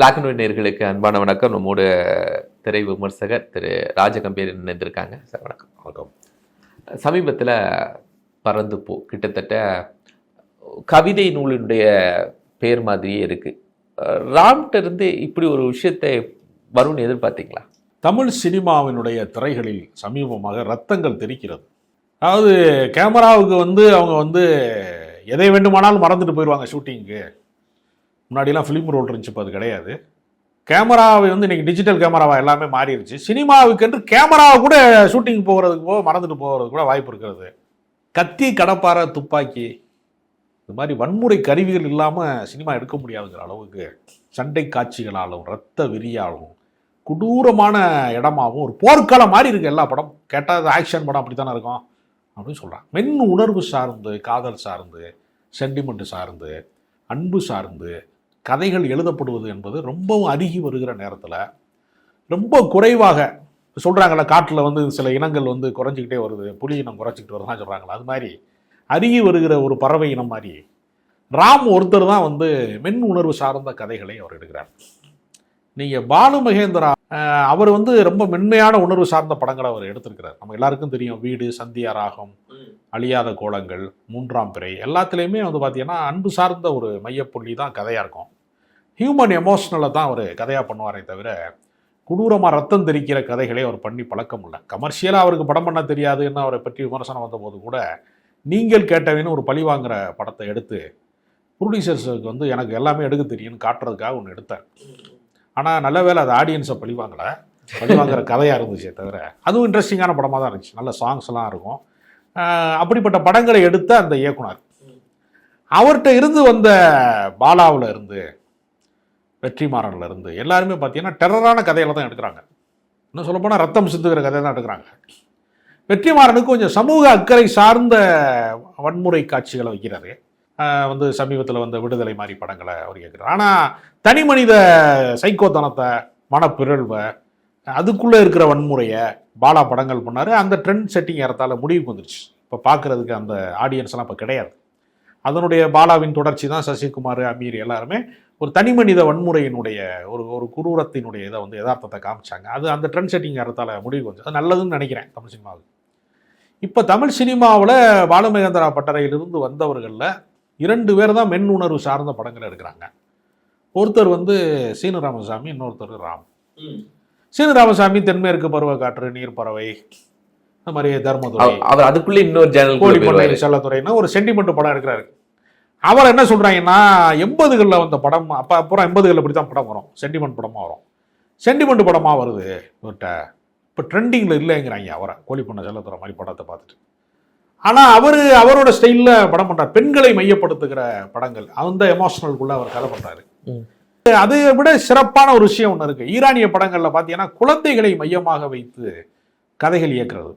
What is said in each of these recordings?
Black and white நேயர்களுக்கு அன்பான வணக்கம். நம்மோட திரை விமர்சகர் திரு ராஜகம்பீர் நின்றுருக்காங்க. சார் வணக்கம். வணக்கம். சமீபத்தில் பறந்து போ கிட்டத்தட்ட கவிதை நூலினுடைய பேர் மாதிரியே இருக்குது. ராம்கிட்ட இருந்து இப்படி ஒரு விஷயத்தை வரும்னு எதிர்பார்த்தீங்களா? தமிழ் சினிமாவினுடைய திரைகளில் சமீபமாக ரத்தங்கள் தெரிக்கிறது. அதாவது கேமராவுக்கு அவங்க எதை வேண்டுமானாலும் மறந்துட்டு போயிடுவாங்க ஷூட்டிங்கு. முன்னாடிலாம் ஃபிலிம் ரோல் இருந்துச்சு, இப்போ அது கிடையாது. கேமராவை இன்றைக்கி டிஜிட்டல் கேமராவா எல்லாமே மாறிடுச்சு. சினிமாவுக்கென்று கேமராவை கூட ஷூட்டிங் போகிறதுக்கு மறந்துட்டு போகிறதுக்கு கூட வாய்ப்பு இருக்கிறது. கத்தி, கடப்பாரை, துப்பாக்கி இது மாதிரி வன்முறை கருவிகள் இல்லாமல் சினிமா எடுக்க முடியாதுங்கிற அளவுக்கு சண்டை காட்சிகளாலும் ரத்த விரியாலும் கொடூரமான இடமாகவும் ஒரு போர்க்காலம் மாதிரி இருக்குது எல்லா படம். கேட்டால் அது ஆக்ஷன் படம் அப்படி தானே இருக்கும் அப்படின்னு சொல்கிறாங்க. மென் உணர்வு சார்ந்து, காதல் சார்ந்து, சென்டிமெண்ட் சார்ந்து, அன்பு சார்ந்து கதைகள் எழுதப்படுவது என்பது ரொம்பவும் அருகி வருகிற நேரத்தில் ரொம்ப குறைவாக சொல்கிறாங்களே. காட்டில் சில இனங்கள் குறைஞ்சிக்கிட்டே வருது, புலி இனம் குறைச்சிக்கிட்டு வருதுன்னா சொல்கிறாங்களா, அது மாதிரி அருகி வருகிற ஒரு பறவை இனம் மாதிரி ராம் ஒருத்தர் தான் மென் உணர்வு சார்ந்த கதைகளை அவர் எடுக்கிறார். நீங்கள் பாலு மகேந்திரா அவர் ரொம்ப மென்மையான உணர்வு சார்ந்த படங்களை அவர் எடுத்திருக்கிறார். நம்ம எல்லாருக்கும் தெரியும். வீடு, சந்தியா ராகம், அழியாத கோலங்கள், மூன்றாம் பிறை எல்லாத்துலேயுமே பார்த்தீங்கன்னா அன்பு சார்ந்த ஒரு மையப்புள்ளி தான் கதையாக இருக்கும். ஹியூமன் எமோஷனலை தான் அவர் கதையாக பண்ணுவாரே தவிர கொடூரமாக ரத்தம் தெரிக்கிற கதைகளே அவர் பண்ணி பழக்கம் இல்லை. கமர்ஷியலாக அவருக்கு படம் பண்ண தெரியாதுன்னு அவரை பற்றி விமர்சனம் வந்தபோது கூட நீங்கள் கேட்டவேன்னு ஒரு பழி வாங்குகிற படத்தை எடுத்து ப்ரொடியூசர்ஸுக்கு எனக்கு எல்லாமே எடுக்க தெரியும்னு காட்டுறதுக்காக ஒன்று எடுத்தார். ஆனால் நல்ல வேலை அது ஆடியன்ஸை பழி வாங்குகிற கதையாக இருந்துச்சே தவிர அதுவும் இன்ட்ரெஸ்டிங்கான படமாக தான் இருந்துச்சு. நல்ல சாங்ஸ்லாம் இருக்கும். அப்படிப்பட்ட படங்களை எடுத்த அந்த இயக்குனர் அவர்கிட்ட இருந்து வந்த பாலாவில் இருந்து, வெற்றிமாறனில் இருந்து எல்லாருமே பார்த்தீங்கன்னா டெரரான கதையில தான் எடுக்கிறாங்க. இன்னும் சொல்லப்போனால் ரத்தம் சிந்துகிற கதையை தான் எடுக்கிறாங்க. வெற்றிமாறனுக்கு கொஞ்சம் சமூக அக்கறை சார்ந்த வன்முறை காட்சிகளை வைக்கிறாரு. சமீபத்தில் விடுதலை மாதிரி படங்களை அவர் கேட்குறாரு. ஆனால் தனி மனித சைக்கோத்தனத்தை, மனப்பிறழ்வை, அதுக்குள்ளே இருக்கிற வன்முறையை பாலா படங்கள் பண்ணார். அந்த ட்ரெண்ட் செட்டிங் ஏறத்தால முடிவுக்கு வந்துருச்சு. இப்போ பார்க்குறதுக்கு அந்த ஆடியன்ஸ்லாம் இப்போ கிடையாது. அதனுடைய பாலாவின் தொடர்ச்சி தான் சசிகுமார், அமீர் எல்லாருமே ஒரு தனி மனித வன்முறையினுடைய ஒரு குரூரத்தினுடைய இதை யதார்த்தத்தை காமிச்சாங்க. அது அந்த ட்ரெண்ட் செட்டிங் ஏறத்தால முடிவுக்கு வந்துச்சு. அது நல்லதுன்னு நினைக்கிறேன் தமிழ் சினிமாவுக்கு. இப்போ தமிழ் சினிமாவில் பாலுமகேந்திரா பட்டறையிலிருந்து வந்தவர்களில் 2 பேர் தான் மென் உணர்வு சார்ந்த படங்களை எடுக்கிறாங்க. ஒருத்தர் சீனு ராமசாமி, இன்னொருத்தர் ராம். சீனு ராமசாமி தென்மேற்கு பருவ காற்று, நீர் பறவை, இந்த மாதிரி தர்மதுரை, அவர் அதுக்குள்ளே இன்னொரு ஜேனல் கோழிப்பண்ணை செல்லத்துறைன்னா ஒரு சென்டிமெண்ட் படம் எடுக்கிறாரு. அவர் என்ன சொல்கிறாங்கன்னா 80களில் வந்த படம், அப்போ அப்புறம் 80களில் இப்படி தான் படம் வரும், சென்டிமெண்ட் படமாக வரும். சென்டிமெண்ட் படமாக வருது இவர்கிட்ட, இப்போ ட்ரெண்டிங்கில் இல்லைங்கிறாங்க அவரை. கோழிப்பண்ணை செல்லத்துறை மாதிரி படத்தை பார்த்துட்டு. ஆனால் அவரோட ஸ்டைலில் படம் பண்ணுறார். பெண்களை மையப்படுத்துகிற படங்கள், அந்த எமோஷனலுக்குள்ளே அவர் கதை பண்ணுறாரு. அதை விட சிறப்பான ஒரு விஷயம் ஒன்று இருக்குது. ஈரானிய படங்களில் பார்த்தீங்கன்னா குழந்தைகளை மையமாக வைத்து கதைகள் இயக்குறது.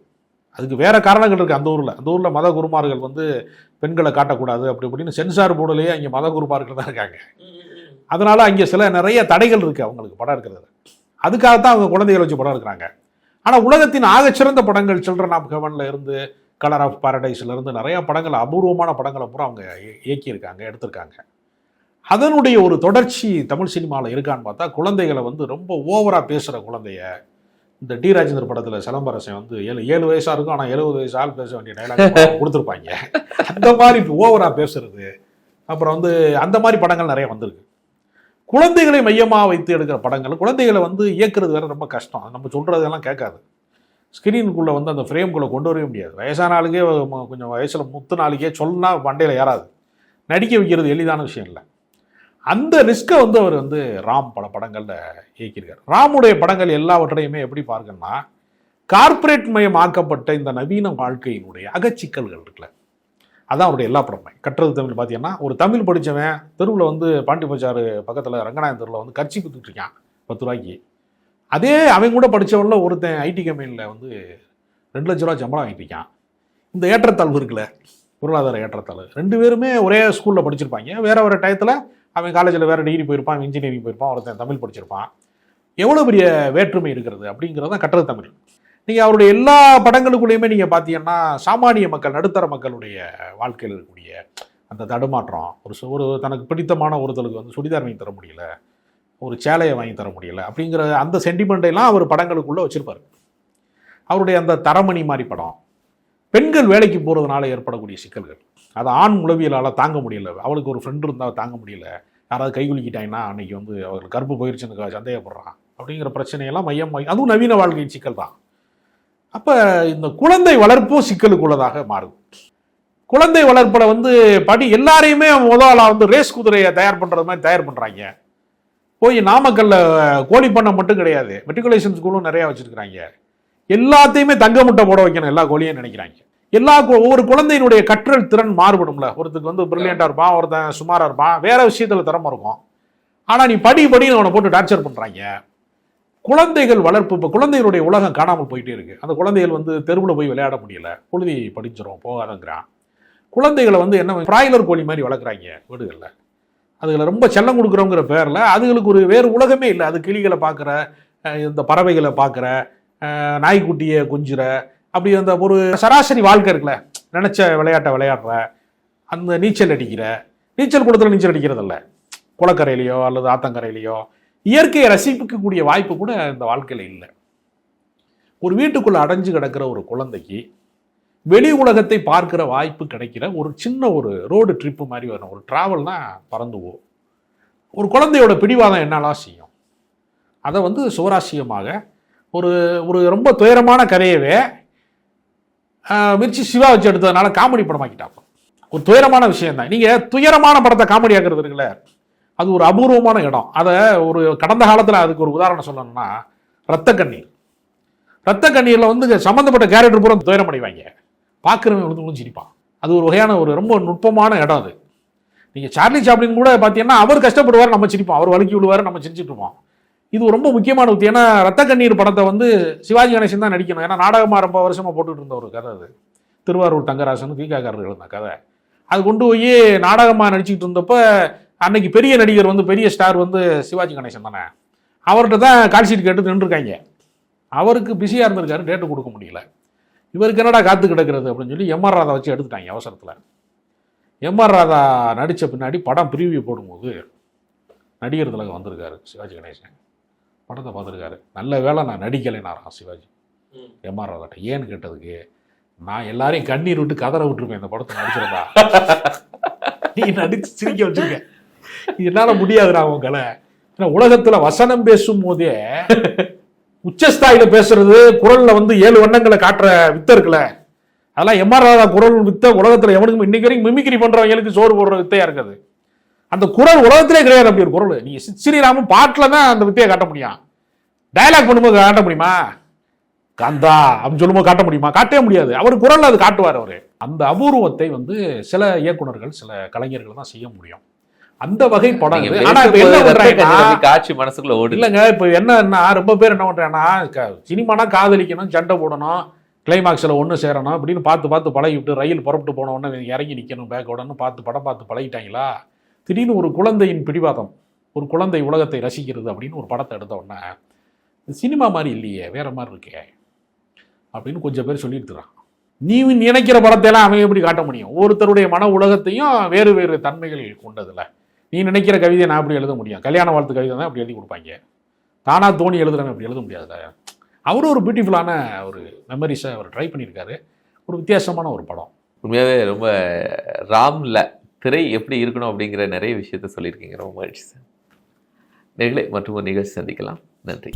அதுக்கு வேறு காரணங்கள் இருக்குது. அந்த ஊரில் மத குருமார்கள் பெண்களை காட்டக்கூடாது அப்படி இப்படின்னு சென்சார் போர்டுலேயே அங்கே மத குருமார்கள் தான் இருக்காங்க. அதனால் அங்கே நிறைய தடைகள் இருக்குது அவங்களுக்கு படம் இருக்கிறது. அதுக்காகத்தான் அவங்க குழந்தைகளை வச்சு படம் எடுக்கிறாங்க. ஆனால் உலகத்தின் ஆகச்சிறந்த படங்கள் சில்ட்ரன் ஆஃப் ஹெவனில் இருந்து, கலர் ஆஃப் பாரடைஸ்லேருந்து நிறையா படங்கள், அபூர்வமான படங்களை பூரா அவங்க இயக்கியிருக்காங்க, எடுத்திருக்காங்க. அதனுடைய ஒரு தொடர்ச்சி தமிழ் சினிமாவில் இருக்கான்னு பார்த்தா குழந்தைகளை ரொம்ப ஓவராக பேசுகிற குழந்தைய, இந்த டி ராஜேந்தர் படத்தில் சிலம்பரசன் 7 வயசாக இருக்கும், ஆனால் 70 வயசு ஆள் பேச வேண்டிய டைலாக் கொடுத்துருப்பாங்க. அந்த மாதிரி ஓவராக பேசுறது. அப்புறம் அந்த மாதிரி படங்கள் நிறைய வந்திருக்கு. குழந்தைகளை மையமாக வைத்து எடுக்கிற படங்கள், குழந்தைகளை இயக்குறது வேற ரொம்ப கஷ்டம். நம்ம சொல்கிறதெல்லாம் கேட்காது. ஸ்க்ரீனுக்குள்ளே அந்த ஃப்ரேம்குள்ளே கொண்டு வரவே முடியாது. வயசான ஆளுக்கே, கொஞ்சம் வயசில் முத்து நாளுக்கே சொன்னால் வண்டையில் ஏறாது. நடிக்க வைக்கிறது எளிதான விஷயம் இல்லை. அந்த ரிஸ்க்கை அவர் ராம் பல படங்களில் இயக்கியிருக்கார். ராமுடைய படங்கள் எல்லாவற்றையுமே எப்படி பார்க்கணும்னா, கார்ப்பரேட் மயம் ஆக்கப்பட்ட இந்த நவீன வாழ்க்கையினுடைய அகச்சிக்கல்கள் இருக்குல்ல, அதான் அவருடைய எல்லா படமே. கட்டுறது தமிழ் பார்த்தீங்கன்னா, ஒரு தமிழ் படித்தவன் தெருவில் பாண்டி பஜார் பக்கத்தில் ரங்கநாயன் தெருவில் கட்சி குத்துட்டு இருக்கான் 10 ரூபாய்க்கு. அதே அவன் கூட படித்தவன்ல ஒருத்தன் ஐடி கம்பெனியில் 2 லட்ச ரூபா சம்பளம் வாங்கிட்டு இருக்கான். இந்த ஏற்றத்தாழ்வு இருக்குல்ல, பொருளாதார ஏற்றத்தாழ்வு. 2 பேருமே ஒரே ஸ்கூலில் படிச்சிருப்பாங்க. வேறு டயத்தில் அவன் காலேஜில் வேறு டிகிரி போயிருப்பான், இன்ஜினியரிங் போயிருப்பான், ஒருத்தன் தமிழ் படிச்சிருப்பான். எவ்வளோ பெரிய வேற்றுமை இருக்கிறது அப்படிங்கிறது தான் கட்டுறது தமிழ். நீங்கள் அவருடைய எல்லா படங்களுக்குள்ளேயுமே நீங்கள் பார்த்தீங்கன்னா சாமானிய மக்கள், நடுத்தர மக்களுடைய வாழ்க்கையில் இருக்கக்கூடிய அந்த தடுமாற்றம், ஒரு தனக்கு பிடித்தமான ஒருத்தருக்கு சுடிதார் வாங்கி தர முடியல, ஒரு சேலையை வாங்கி தர முடியல அப்படிங்கிற அந்த சென்டிமெண்ட்டையெல்லாம் அவர் படங்களுக்குள்ளே வச்சுருப்பார். அவருடைய அந்த தரமணி மாதிரி படம், பெண்கள் வேலைக்கு போகிறதுனால ஏற்படக்கூடிய சிக்கல்கள், அது ஆண் உளவியலால் தாங்க முடியல. அவளுக்கு ஒரு ஃப்ரெண்டு இருந்தால் தாங்க முடியல, யாராவது கைகுலுக்கிட்டாங்கன்னா அன்றைக்கி வந்து அவருக்கு கருப்பு போயிடுச்சுன்னு சந்தேகப்படுறான் அப்படிங்கிற பிரச்சனையெல்லாம் அதுவும் நவீன வாழ்க்கையின் சிக்கல் தான். அப்போ இந்த குழந்தை வளர்ப்பும் சிக்கலுக்குள்ளதாக மாறுது. குழந்தை வளர்ப்பில் வந்து எல்லாரையுமே முதல்ல வந்து ரேஸ் குதிரையை தயார் பண்ணுறது மாதிரி தயார் பண்ணுறாங்க. போய் நாமக்கல்ல கோழி பண்ணை மட்டும் கிடையாது, மெட்ரிகுலேஷன் ஸ்கூலும் நிறையா வச்சுருக்கிறாங்க. எல்லாத்தையுமே தங்க முட்டை போட வைக்கணும் எல்லா கோழியும் நினைக்கிறாங்க. ஒவ்வொரு குழந்தையினுடைய கற்றல் திறன் மாறுபடும்ல. ஒருத்தருக்கு வந்து பிரில்லியண்டாக இருப்பான், ஒருத்தன் சுமாராக இருப்பான், வேற விஷயத்தில் திறமை இருக்கும். ஆனால் நீ படின்னு அவனை போட்டு டார்ச்சர் பண்ணுறாங்க. குழந்தைகள் வளர்ப்பு, இப்போ குழந்தைகளுடைய உலகம் காணாமல் போயிட்டே இருக்கு. அந்த குழந்தைகள் வந்து தெருவில் போய் விளையாட முடியல, பொழுதி படிச்சிடும் போகாதங்கிறான். குழந்தைகளை வந்து என்ன பிராய்லர் கோழி மாதிரி வளர்க்குறாங்க வீடுகளில். அதுகளை ரொம்ப செல்லம் கொடுக்குறோங்கிற பேரில் அதுகளுக்கு ஒரு வேறு உலகமே இல்லை. அது கிளிகளை பார்க்குற, இந்த பறவைகளை பார்க்குற, நாய்க்குட்டியை கொஞ்சிற, அப்படி அந்த ஒரு சராசரி வாழ்க்கை இருக்குல்ல, நினச்ச விளையாட்டை விளையாடுற, அந்த நீச்சல் குளத்தில் நீச்சல் அடிக்கிறதில்ல, குளக்கரையிலையோ அல்லது ஆத்தங்கரையிலையோ இயற்கையை ரசிக்கக்கூடிய வாய்ப்பு கூட இந்த வாழ்க்கையில் இல்லை. ஒரு வீட்டுக்குள்ளே அடைஞ்சு கிடக்கிற ஒரு குழந்தைக்கு வெளி உலகத்தை பார்க்குற வாய்ப்பு கிடைக்கிற ஒரு சின்ன ஒரு ரோடு ட்ரிப்பு மாதிரி வரும், ஒரு ட்ராவல்னா பறந்து போகும். ஒரு குழந்தையோட பிடிவாதம் என்னெல்லாம் செய்யும், அதை வந்து சுவராசியமாக ஒரு ஒரு ரொம்ப துயரமான கதையவே மிர்ச்சி சிவா வச்சு எடுத்ததுனால காமெடி படமாக்கிட்டாங்க. ஒரு துயரமான விஷயம் தான். நீங்கள் துயரமான படத்தை காமெடி ஆக்குறது இருக்குல்ல, அது ஒரு அபூர்வமான இடம். அதை ஒரு கடந்த காலத்தில் அதுக்கு ஒரு உதாரணம் சொல்லணும்னா ரத்த கண்ணீரில் வந்து சம்மந்தப்பட்ட கேரக்டர் பூரா துயரம் அடைவாங்க, பார்க்குறவங்க வந்து சிரிப்பான். அது ஒரு வகையான ஒரு ரொம்ப நுட்பமான இடம் அது. நீங்கள் சார்லி சாப்ளின் கூட பார்த்தீங்கன்னா அவர் கஷ்டப்படுவார், நம்ம சிரிப்போம், அவர் வழுக்கி விழுவார், நம்ம சிரிச்சுட்டு இருப்போம். இது ரொம்ப முக்கியமான உத்தி. ஏன்னா ரத்த கண்ணீர் படத்தை வந்து சிவாஜி கணேசன் தான் நடிக்கணும். ஏன்னா நாடகமாக ரொம்ப வருஷமாக போட்டுட்டு இருந்த ஒரு கதை அது. திருவாரூர் தங்கராசன் தீகாக்காரர்கள் எழுந்த கதை. அது கொண்டு போய் நாடகமாக நடிச்சுக்கிட்டு இருந்தப்போ அன்னைக்கு பெரிய நடிகர் வந்து பெரிய ஸ்டார் வந்து சிவாஜி கணேசன் தானே, அவர்கிட்ட தான் கால் ஷீட் கேட்டு நின்றுருக்காங்க. அவருக்கு பிஸியாக இருந்திருக்காரு, டேட்டு கொடுக்க முடியல. இவருக்கு என்னடா காத்து கிடக்கிறது அப்படின்னு சொல்லி எம்ஆர் ராதா வச்சு எடுத்துட்டாங்க அவசரத்தில். எம்ஆர் ராதா நடித்த பின்னாடி படம் ப்ரீவியூ போடும்போது நடிகர் திலகம் வந்திருக்காரு சிவாஜி கணேசன். படத்தை பார்த்துருக்காரு. நல்ல வேலை நான் நடிக்கலைனாராம் சிவாஜி எம்ஆர் ராதாட்ட. ஏன்னு கேட்டதுக்கு, நான் எல்லாரையும் கண்ணீர் விட்டு கதற விட்டுருப்பேன் இந்த படத்தை நடிச்சிருந்தா, நீ நடிச்சு சிரிக்க வச்சிருக்க, என்னால் முடியாதுடா உன் கலை. ஏன்னா உலகத்தில் வசனம் பேசும் போதே உச்சஸ்தாயில பேசுறது, குரல்ல வந்து 7 வண்ணங்களை காட்டுற வித்த இருக்குல்ல, அதெல்லாம் எம்ஆர் ராதா குரல் வித்த உலகத்தில் எவனுக்கும் இன்னைக்கு வரைக்கும் மிமிக்ரி பண்றவங்களுக்கு சோறு போடுற வித்தையா இருக்குது. அந்த குரல் உலகத்திலே கிடையாது அப்படி ஒரு குரல். நீங்க ஸ்ரீராமும் பாட்டில் தான் அந்த வித்தையை காட்ட முடியும். டயலாக் பண்ணும்போது காட்ட முடியுமா? காந்தா அப்படின்னு சொல்லும்போது காட்ட முடியுமா? காட்டவே முடியாது. அவர் குரல்ல அது காட்டுவார். அவரு அந்த அபூர்வத்தை வந்து சில இயக்குனர்கள், சில கலைஞர்கள் தான் செய்ய முடியும். அந்த வகை படம். ஆனா இப்ப என்ன பண்றாங்க, காட்சி மனசுக்குள்ள ஓடு இல்லைங்க. இப்ப என்னன்னா ரொம்ப பேர் என்ன பண்றாங்கன்னா, சினிமானா காதலிக்கணும், சண்டை போடணும், கிளைமாக்ஸில் ஒன்று சேரணும் அப்படின்னு பார்த்து பழகி விட்டு, ரயில் புறப்பட்டு போன உடனே இறங்கி நிற்கணும் பேக்கோடன்னு படம் பார்த்து பழகிட்டாங்களா. திடீர்னு ஒரு குழந்தையின் பிடிவாதம், ஒரு குழந்தை உலகத்தை ரசிக்கிறது அப்படின்னு ஒரு படத்தை எடுத்த உடனே சினிமா மாதிரி இல்லையே, வேற மாதிரி இருக்கே அப்படின்னு கொஞ்சம் பேர் சொல்லிட்டுறான். நீ நினைக்கிற படத்தையெல்லாம் அவன் எப்படி காட்ட முடியும்? ஒருத்தருடைய மன உலகத்தையும் வேறு வேறு தன்மைகள் கொண்டதில்ல. நீ நினைக்கிற கவிதையை நான் அப்படி எழுத முடியும்? கல்யாண வாழ்த்து கவிதை தான் அப்படி எழுதி கொடுப்பாங்க. தானா தோணி எழுதுறவன் அப்படி எழுத முடியாதுல்ல. அவரும் ஒரு பியூட்டிஃபுல்லான ஒரு மெமரிஸை அவர் ட்ரை பண்ணியிருக்காரு. ஒரு வித்தியாசமான ஒரு படம். உண்மையாகவே ரொம்ப ராம்ல திரை எப்படி இருக்கணும் அப்படிங்கிற நிறைய விஷயத்த சொல்லியிருக்கீங்க. ரொம்ப மகிழ்ச்சி சார். நேயர்களே, மற்றும் ஒரு நிகழ்ச்சி சந்திக்கலாம். நன்றி.